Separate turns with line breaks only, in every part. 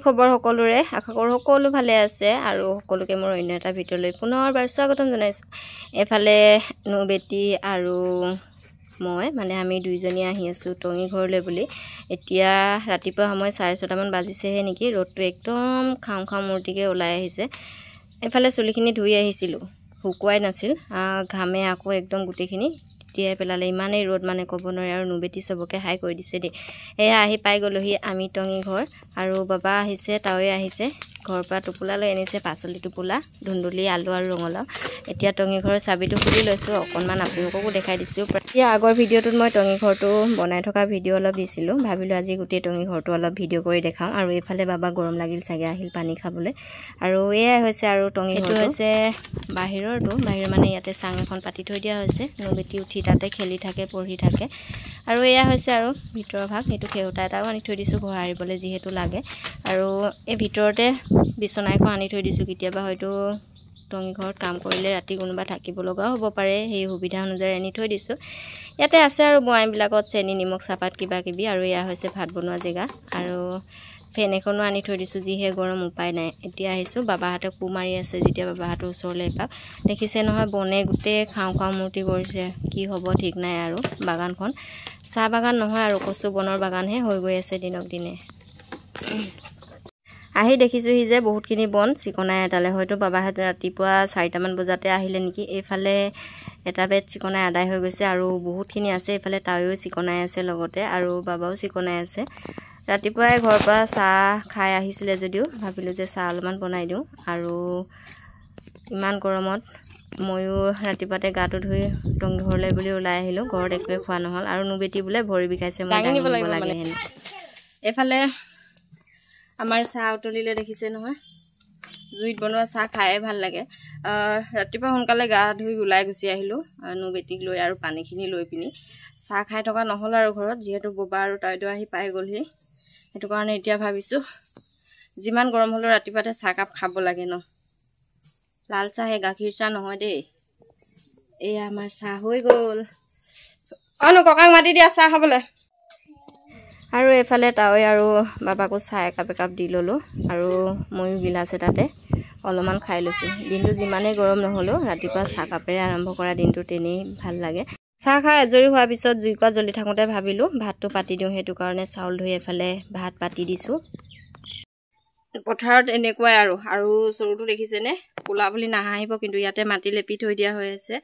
খবৰ সকলোৰে আশা কৰোঁ সকলো ভালে আছে আৰু সকলোকে মোৰ অন্য এটা ভিডিঅ'লৈ পুনৰবাৰ স্বাগতম জনাইছোঁ। এফালে নুবেটি আৰু মই মানে আমি দুইজনী আহি আছোঁ টঙি ঘৰলৈ বুলি। এতিয়া ৰাতিপুৱা সময় 6:30 মান বাজিছেহে নেকি। ৰ'দটো একদম খাওঁ খাওঁ মূৰ্তিকে ওলাই আহিছে। এফালে চুলিখিনি ধুই আহিছিলোঁ, শুকুৱাই নাছিল, ঘামে আকৌ একদম গোটেইখিনি তিয়াই পেলালে। ইমানেই ৰ'দ মানে ক'ব নোৱাৰি। আৰু নুবেটি চবকে হাই কৰি দিছে দেই। এয়া আহি পাই গ'লোহি আমি টঙি ঘৰ। আৰু বাবা আহিছে, তাৱে আহিছে, ঘৰৰ পৰা টোপোলা লৈ আনিছে, পাচলি টোপোলা, ধুন্দুলি, আলু আৰু ৰঙালাও। এতিয়া টঙি ঘৰৰ চাবিটো খুলি লৈছোঁ, অকণমান আপোনালোককো দেখাই দিছোঁ। এতিয়া আগৰ ভিডিঅ'টোত মই টঙি ঘৰটো বনাই থকা ভিডিঅ' অলপ দিছিলোঁ, ভাবিলোঁ আজি গোটেই টঙি ঘৰটো অলপ ভিডিঅ' কৰি দেখাওঁ। আৰু এইফালে বাবা গৰম লাগিল চাগে, আহিল পানী খাবলৈ। আৰু এয়াই হৈছে আৰু টঙি ঘৰটো হৈছে বাহিৰৰটো, বাহিৰৰ মানে ইয়াতে চাং এখন পাতি থৈ দিয়া হৈছে। নুবেটি উঠি তাতে খেলি থাকে, পঢ়ি থাকে। আৰু এয়া হৈছে আৰু ভিতৰৰ ভাগ, সেইটো সেউতা এটাও আনি থৈ দিছোঁ ঘৰ সাৰিবলৈ যিহেতু লাগে। আৰু এই ভিতৰতে বিচনা এখন আনি থৈ দিছোঁ। কেতিয়াবা হয়তো টঙি ঘৰত কাম কৰিলে ৰাতি কোনোবা থাকিব লগাও হ'ব পাৰে, সেই সুবিধা অনুযায়ী আনি থৈ দিছোঁ। ইয়াতে আছে আৰু বৈয়ামবিলাকত চেনি, নিমখ, চাহপাত কিবা কিবি। আৰু এয়া হৈছে ভাত বনোৱা জেগা। আৰু ফেন এখনো আনি থৈ দিছোঁ, যিহে গৰম উপায় নাই। এতিয়া আহিছোঁ, বাবাহঁতে কু মাৰি আছে যেতিয়া বাবাহঁতৰ ওচৰলৈ এপাক। দেখিছে নহয় বনে গোটেই খাওঁ খাওঁ মূৰ্তি কৰিছে, কি হ'ব ঠিক নাই। আৰু বাগানখন চাহ বাগান নহয় আৰু কচু বনৰ বাগানহে হৈ গৈ আছে দিনক দিনে। আহি দেখিছোঁহি যে বহুতখিনি বন চিকনাই এটালে, হয়তো বাবাহঁতে ৰাতিপুৱা 4টা মান বজাতে আহিলে নেকি। এইফালে এটা বেড চিকনাই আদায় হৈ গৈছে আৰু বহুতখিনি আছে। এইফালে তাইও চিকনাই আছে লগতে, আৰু বাবাও চিকনাই আছে। ৰাতিপুৱাই ঘৰৰ পৰা চাহ খাই আহিছিলে যদিও ভাবিলোঁ যে চাহ অলপমান বনাই দিওঁ। আৰু ইমান গৰমত ময়ো ৰাতিপুৱাতে গাটো ধুই টঙি ঘৰলৈ বুলি ওলাই আহিলোঁ। ঘৰত একোৱে খোৱা নহ'ল। আৰু নুবেটি বোলে ভৰি বিষাইছে, মই দাঙি নিব লাগে হেনে। এইফালে আমাৰ চাহ উতলিলে, দেখিছে নহয়, জুইত বনোৱা চাহ খায়ে ভাল লাগে। ৰাতিপুৱা সোনকালে গা ধুই ওলাই গুচি আহিলোঁ নুবেটিক লৈ আৰু পানীখিনি লৈ পিনি। চাহ খাই থকা নহ'ল আৰু ঘৰত, যিহেতু ববা আৰু তাইতো আহি পাই গ'লহি। সেইটো কাৰণে এতিয়া ভাবিছোঁ যিমান গৰম হ'লেও ৰাতিপুৱাতে চাহকাপ খাব লাগে ন। লাল চাহে, গাখীৰ চাহ নহয় দেই। এয়া আমাৰ চাহ হৈ গ'ল। ককাক মাতি দিয়া চাহ খাবলৈ। আৰু এইফালে তাৱে আৰু বাবাকো চাহ একাপ দি ল'লোঁ। আৰু ময়ো গিলাচ এটাতে অলপমান খাই লৈছোঁ। দিনটো যিমানেই গৰম নহ'লেও ৰাতিপুৱা চাহকাপেৰে আৰম্ভ কৰা দিনটো তেনেই ভাল লাগে। চাহ খাই আজৰি হোৱাৰ পিছত জুইকুৰা জ্বলি থাকোঁতে ভাবিলোঁ ভাতটো পাতি দিওঁ। সেইটো কাৰণে চাউল ধুই এফালে ভাত পাতি দিছোঁ। পথাৰত এনেকুৱাই আৰু চৰুটো দেখিছেনে, ক'লা বুলি নাহাঁহিব, কিন্তু ইয়াতে মাটি লেপি থৈ দিয়া হৈ আছে,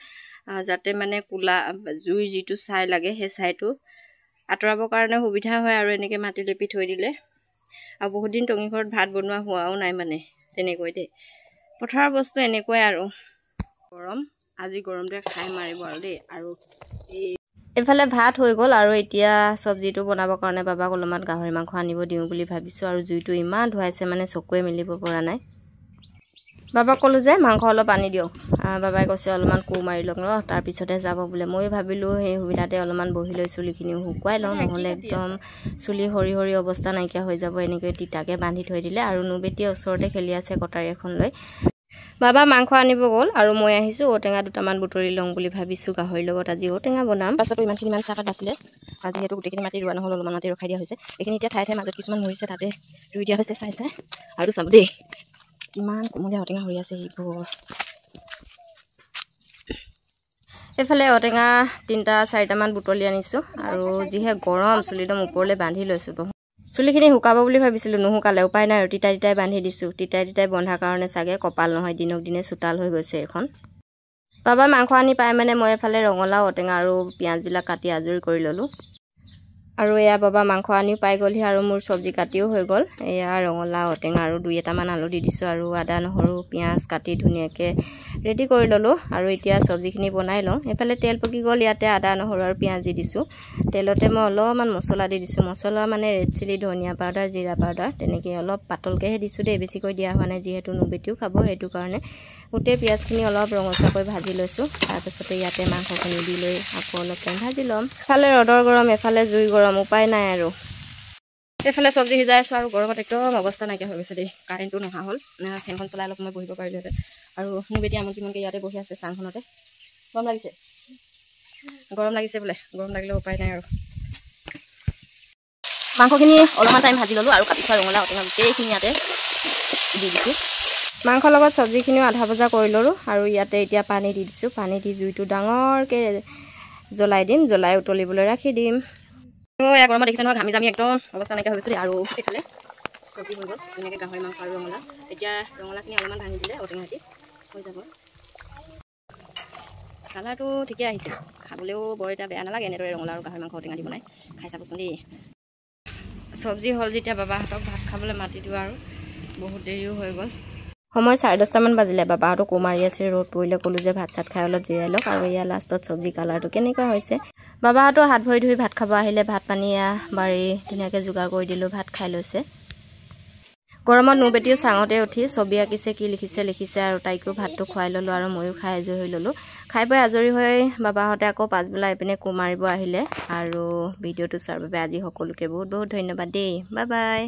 যাতে মানে ক'লা জুইৰ যিটো ছাই লাগে সেই ছাইটো আঁতৰাবৰ কাৰণে সুবিধা হয়। আৰু এনেকৈ মাটি লেপি থৈ দিলে। আৰু বহুত দিন টঙি ঘৰত ভাত বনোৱা হোৱাও নাই মানে তেনেকৈ দেই। পথাৰৰ বস্তু এনেকুৱাই আৰু গৰম, আজি গৰমটোৱে খাই মাৰিব আৰু দেই। আৰু এইফালে ভাত হৈ গ'ল। আৰু এতিয়া চব্জিটো বনাবৰ কাৰণে বাবাক অলপমান গাহৰি মাংস আনিব দিওঁ বুলি ভাবিছোঁ। আৰু জুইটো ইমান ধুৱাইছে মানে চকুৱে মেলিব পৰা নাই। বাবাক ক'লোঁ যে মাংস অলপ আনি দিয়ক। বাবাই কৈছে অলপমান কু মাৰি লওক ন, তাৰপিছতহে যাব বোলে। ময়ো ভাবিলোঁ সেই সুবিধাতে অলপমান বহি লৈ চুলিখিনিও শুকুৱাই লওঁ, নহ'লে একদম চুলি সৰি সৰি অৱস্থা নাইকিয়া হৈ যাব এনেকৈ তিতাকৈ বান্ধি থৈ দিলে। আৰু নুবেটিয়ে ওচৰতে খেলি আছে কটাৰী এখন লৈ। বাবা মাংস আনিব গ'ল আৰু মই আহিছোঁ ঔটেঙা দুটামান বুটলি লওঁ বুলি ভাবিছোঁ। গাহৰিৰ লগত আজি ঔটেঙা বনাম। পাছতো ইমান চাহপাত আছিলে, যিহেতু গোটেইখিনি মাটি ৰোৱা নহ'ল, অলপমান মাটি ৰখাই দিয়া হৈছে। এইখিনি এতিয়া ঠায়ে ঠায়ে মাজত কিছুমান মৰিছে, তাতে ৰুই দিয়া হৈছে চাই চাই। আৰু চাব দেই কিমান কোমলীয়া ঔটেঙা হৈ আছে সেইবোৰ। এইফালে ঔটেঙা 3-4টামান বুটলি আনিছোঁ। আৰু যিহে গৰম, চুলিদম ওপৰলৈ বান্ধি লৈছোঁ। চুলিখিনি শুকাব বুলি ভাবিছিলোঁ, নুশুকালে। উপায় নাই আৰু তিতাই বান্ধি দিছোঁ। তিতাই বন্ধাৰ কাৰণে চাগে কপাল নহয়, দিনক দিনে চোতাল হৈ গৈছে এখন। বাবা মাংস আনি পাই মানে মই এফালে ৰঙালাও, ঔটেঙা আৰু পিঁয়াজবিলাক কাটি আজৰি কৰি ল'লোঁ। আৰু এয়া বাবা মাংস আনিও পাই গ'লহি আৰু মোৰ চব্জি কাটিও হৈ গ'ল। এয়া ৰঙালাও, ঔটেঙা আৰু 2-এটামান আলু দি দিছোঁ। আৰু আদা, নহৰু, পিঁয়াজ কাটি ধুনীয়াকৈ ৰেডি কৰি ল'লোঁ। আৰু এতিয়া চব্জিখিনি বনাই লওঁ। এইফালে তেল পকি গ'ল, ইয়াতে আদা, নহৰু আৰু পিঁয়াজ দি দিছোঁ। তেলতে মই অলপমান মছলা দি দিছোঁ। মছলা মানে ৰেড চিলি, ধনিয়া পাউডাৰ, জিৰা পাউডাৰ, তেনেকৈ অলপ পাতলকৈহে দিছোঁ দেই, বেছিকৈ দিয়া হোৱা নাই, যিহেতু নুবেটিও খাব। সেইটো কাৰণে গোটেই পিঁয়াজখিনি অলপ ৰঙচুৱাকৈ ভাজি লৈছোঁ। তাৰপিছতে ইয়াতে মাংসখিনি দি লৈ আকৌ অলপ টাইম ভাজি ল'ম। এফালে ৰ'দৰ গৰম, এফালে জুই গৰম, উপায় নাই আৰু। এইফালে চব্জি সিজাই আছোঁ আৰু গৰমত একদম অৱস্থা নাইকিয়া হৈ গৈছে দেই। কাৰেণ্টটো নহা হ'ল, ফেনখন চলাই অলপ সময় বহিব পাৰিলোহেঁতেন। আৰু নুবেটি আমন জিমনকৈ ইয়াতে বহি আছে চাংখনতে। গৰম লাগিছে বোলে, গৰম লাগিলে উপায় নাই আৰু। মাংসখিনি অলপমান টাইম ভাজি ল'লোঁ আৰু কাটি থোৱা ৰঙালাও ঔটেঙা গোটেইখিনি ইয়াতে দি দিছোঁ মাংসৰ লগত চব্জিখিনিও আধা ভজা কৰি ল'লোঁ আৰু ইয়াতে এতিয়া পানী দি দিছোঁ পানী দি জুইটো ডাঙৰকৈ জ্বলাই দিম জ্বলাই উতলিবলৈ ৰাখি দিম এয়া গৰমত দেখিছে নহয় ঘামি জামি একদম অৱস্থা নাইকিয়া হৈ গৈছোঁ আৰু এইফালে চব্জি হৈ গ'ল ধুনীয়াকৈ গাহৰি মাংস আৰু ৰঙালাও এতিয়া ৰঙালাওখিনি অলপমান ভাঙি দিলে ঔটেঙা দি হৈ যাব কালাৰটো ঠিকে আহিছে খাবলৈও বৰ এটা বেয়া নালাগে এনেদৰে ৰঙালাও আৰু গাহৰি মাংস ঔটেঙা দি বনাই খাই চাবচোন দেই চব্জি হ'ল যেতিয়া বাবাহঁতক ভাত খাবলৈ মাতি দিওঁ আৰু বহুত দেৰিও হৈ গ'ল সময় 10:30মান বাজিলে বাবাহঁতক মাৰি আছে ৰ'দ পৰিলে ক'লোঁ যে ভাত চাত খাই অলপ জিৰাই লওক আৰু এয়া লাষ্টত চব্জি কালাৰটো কেনেকুৱা হৈছে বাবাহঁতো হাত ভৰি ধুই ভাত খাব আহিলে ভাত পানী বাৰী ধুনীয়াকৈ যোগাৰ কৰি দিলোঁ ভাত খাই লৈছে গৰমত নৌবেটিও চাঙতে উঠি ছবি আঁকিছে কি লিখিছে আৰু তাইকো ভাতটো খুৱাই ল'লোঁ আৰু ময়ো খাই আজৰি হৈ ল'লোঁ খাই বৈ আজৰি হৈ বাবাহঁতে আকৌ পাছবেলা এইপিনে মাৰিব আহিলে আৰু ভিডিঅ'টো চোৱাৰ বাবে আজি সকলোকে বহুত বহুত ধন্যবাদ দেই বাই বাই